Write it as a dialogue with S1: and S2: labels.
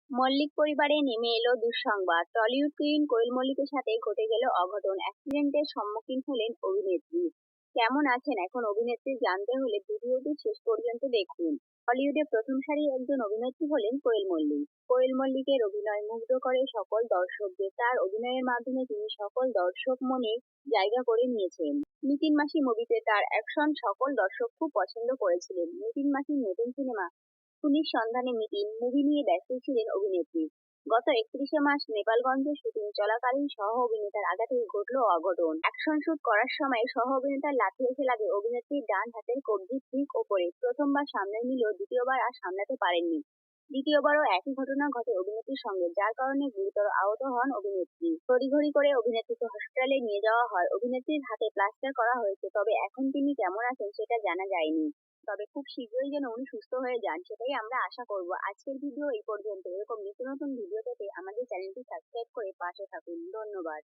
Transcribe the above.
S1: মল্লিক পরিবারে নেমে এলো দুঃসংবাদ। টলিউড কুইন কোয়েল মল্লিকের সাথে ঘটে গেল অঘটন। অ্যাক্সিডেন্টের সম্মুখীন হলেন অভিনেত্রী। কেমন আছেন এখন অভিনেত্রী জানতে হলে ভিডিওটি শেষ পর্যন্ত দেখুন। বলিউডে প্রথম সারির একজন অভিনেত্রী হলেন কোয়েল মল্লিক। কোয়েল মল্লিকের অভিনয় মুগ্ধ করে সকল দর্শকদের। তার অভিনয়ের মাধ্যমে তিনি সকল দর্শক মনে জায়গা করে নিয়েছেন। নিতিন মাসি মুভিতে তার অ্যাকশন সকল দর্শক খুব পছন্দ করেছিলেন। নিতিন মাসির নতুন সিনেমা খুনির সন্ধানে নিতিন মুভি নিয়ে ব্যস্ত ছিলেন অভিনেত্রী। গত 31শে মার্চ নেপালগঞ্জে শুটিং চলাকালীন সহ অভিনেতার আঘাতে ঘটল অঘটন। অ্যাকশন শুট করার সময় সহ অভিনেতার লাথি এসে লাগে অভিনেত্রীর ডান হাতের কবজির ঠিক ওপরে। প্রথমবার সামলে নিলেও দ্বিতীয়বার আর সামলাতে পারেননি। দ্বিতীয়বারও একই ঘটনা ঘটে অভিনেত্রীর সঙ্গে, যার কারণে গুরুতর আহত হন অভিনেত্রী। তড়িঘড়ি করে অভিনেত্রীকে হসপিটালে নিয়ে যাওয়া হয়। অভিনেত্রীর হাতে প্লাস্টার করা হয়েছে, তবে এখন তিনি কেমন আছেন সেটা জানা যায়নি। তবে খুব শীঘ্রই যেন উনি সুস্থ হয়ে যান, সেটাই আমরা আশা করব। আজকের ভিডিও এই পর্যন্ত। এরকম নিত্য নতুন ভিডিও পেতে আমাদের চ্যানেলটি সাবস্ক্রাইব করে পাশে থাকুন। ধন্যবাদ।